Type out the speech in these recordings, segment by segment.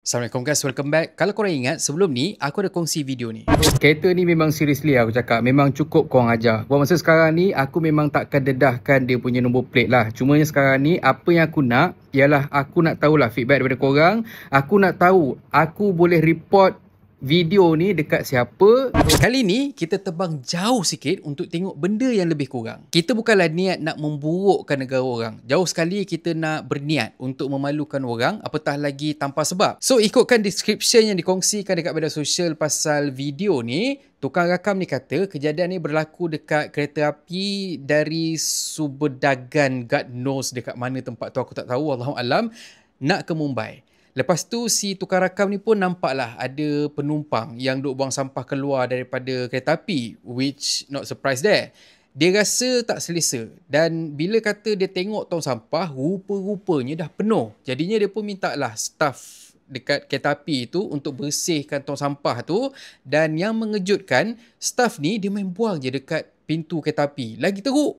Assalamualaikum guys, welcome back. Kalau korang ingat, sebelum ni aku ada kongsi video ni. Kereta ni memang seriously aku cakap, memang cukup korang ajar. Buat masa sekarang ni, aku memang takkan dedahkan dia punya nombor plate lah. Cumanya sekarang ni, apa yang aku nak, ialah aku nak tahulah feedback daripada korang. Aku nak tahu, aku boleh report video ni dekat siapa. Kali ni kita terbang jauh sikit untuk tengok benda yang lebih kurang. Kita bukanlah niat nak memburukkan negara orang. Jauh sekali kita nak berniat untuk memalukan orang, apatah lagi tanpa sebab. So ikutkan description yang dikongsikan dekat media sosial pasal video ni, tukang rakam ni kata kejadian ni berlaku dekat kereta api dari Subedagan, God knows dekat mana tempat tu aku tak tahu, Allahualam, nak ke Mumbai. Lepas tu si tukang rakam ni pun nampaklah ada penumpang yang duk buang sampah keluar daripada kereta api, which not surprise there. Dia rasa tak selesa dan bila kata dia tengok tong sampah, rupa-rupanya dah penuh. Jadinya dia pun minta lah staff dekat kereta api tu untuk bersihkan tong sampah tu, dan yang mengejutkan, staff ni dia main buang je dekat pintu kereta api. Lagi teruk.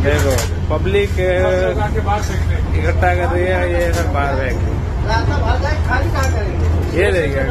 देखो पब्लिक इकट्ठा कर रही है, ये सब बाहर फेंक ये देखिए।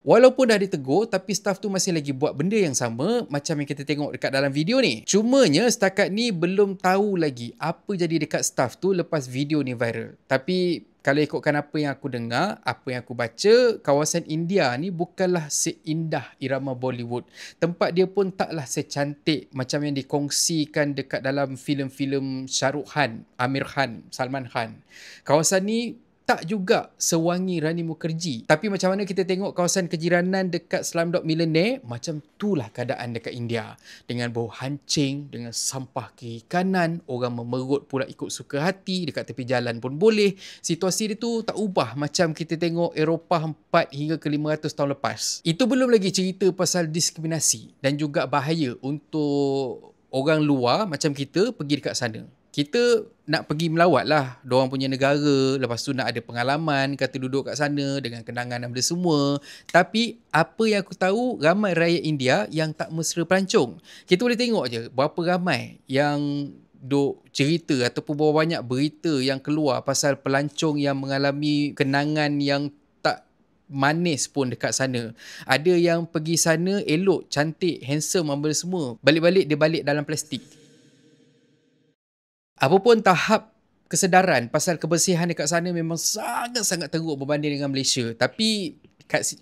Walaupun dah ditegur, tapi staff tu masih lagi buat benda yang sama macam yang kita tengok dekat dalam video ni. Cumanya setakat ni belum tahu lagi apa jadi dekat staff tu lepas video ni viral. Tapi kalau ikutkan apa yang aku dengar, apa yang aku baca, kawasan India ni bukanlah seindah irama Bollywood. Tempat dia pun taklah secantik macam yang dikongsikan dekat dalam filem-filem Shah Rukh Khan, Amir Khan, Salman Khan. Kawasan ni tak juga sewangi Rani Mukherjee. Tapi macam mana kita tengok kawasan kejiranan dekat Slumdog Millionaire, macam itulah keadaan dekat India. Dengan bau hancing, dengan sampah kiri kanan, orang memerut pula ikut suka hati, dekat tepi jalan pun boleh. Situasi dia tu tak ubah macam kita tengok Eropah 4 hingga ke 500 tahun lepas. Itu belum lagi cerita pasal diskriminasi dan juga bahaya untuk orang luar macam kita pergi dekat sana. Kita nak pergi melawat lah diorang punya negara, lepas tu nak ada pengalaman, kata duduk kat sana dengan kenangan dan benda semua. Tapi apa yang aku tahu, ramai rakyat India yang tak mesra pelancong. Kita boleh tengok je berapa ramai yang duk cerita ataupun berapa banyak berita yang keluar pasal pelancong yang mengalami kenangan yang tak manis pun dekat sana. Ada yang pergi sana elok, cantik, handsome, benda semua. Balik-balik dia balik dalam plastik. Apapun tahap kesedaran pasal kebersihan dekat sana memang sangat-sangat teruk berbanding dengan Malaysia. Tapi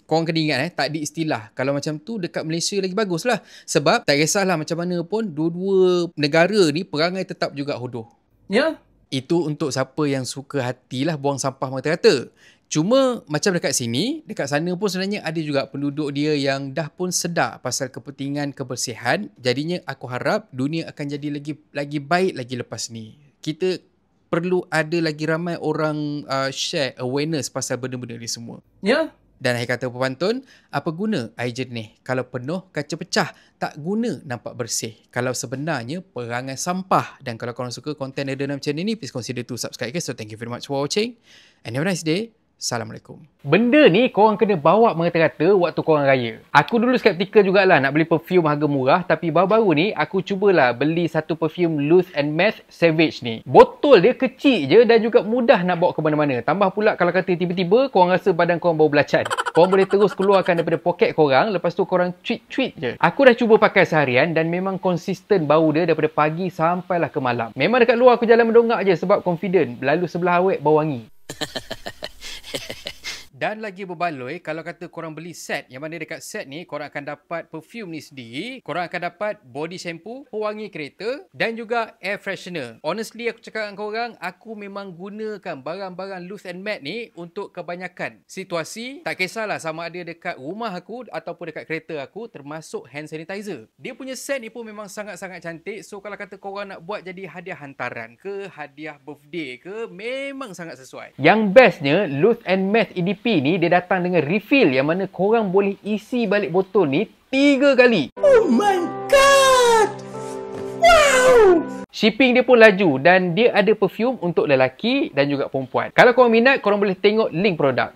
korang kena ingat tak ada istilah. Kalau macam tu dekat Malaysia lagi bagus lah. Sebab tak kisahlah macam mana pun, dua-dua negara ni perangai tetap juga hodoh. Ya. Itu untuk siapa yang suka hatilah buang sampah merata-rata. Cuma macam dekat sini, dekat sana pun sebenarnya ada juga penduduk dia yang dah pun sedar pasal kepentingan kebersihan. Jadinya aku harap dunia akan jadi lagi baik lagi lepas ni. Kita perlu ada lagi ramai orang share awareness pasal benda-benda ni semua. Ya. Dan akhir kata pepantun, apa guna air jernih kalau penuh kaca pecah? Tak guna nampak bersih kalau sebenarnya perangai sampah. Dan kalau korang suka konten ada dalam channel ni, please consider to subscribe guys. So thank you very much for watching and have a nice day. Assalamualaikum. Benda ni korang kena bawa merata-rata waktu korang raya. Aku dulu skeptikal jugalah nak beli perfume harga murah, tapi baru-baru ni aku cubalah beli satu perfume Loose and Math Savage ni. Botol dia kecil je dan juga mudah nak bawa ke mana-mana. Tambah pula kalau kata tiba-tiba korang rasa badan korang bau belacan, korang boleh terus keluarkan daripada poket korang, lepas tu korang tweet je. Aku dah cuba pakai seharian dan memang konsisten bau dia daripada pagi sampailah ke malam. Memang dekat luar aku jalan mendongak je sebab confident. Lalu sebelah awet bau wangi. Dan lagi berbaloi, kalau kata korang beli set, yang mana dekat set ni korang akan dapat perfume ni sendiri, korang akan dapat body shampoo, pewangi kereta dan juga air freshener. Honestly aku cakap dengan korang, aku memang gunakan barang-barang Loose and Matte ni untuk kebanyakan situasi. Tak kisahlah sama ada dekat rumah aku ataupun dekat kereta aku, termasuk hand sanitizer. Dia punya set ni pun memang sangat-sangat cantik. So kalau kata korang nak buat jadi hadiah hantaran ke, hadiah birthday ke, memang sangat sesuai. Yang bestnya, Loose and Math EDP ni dia datang dengan refill yang mana korang boleh isi balik botol ni 3 kali. Oh my god! Wow! Shipping dia pun laju dan dia ada perfume untuk lelaki dan juga perempuan. Kalau korang minat, korang boleh tengok link produk.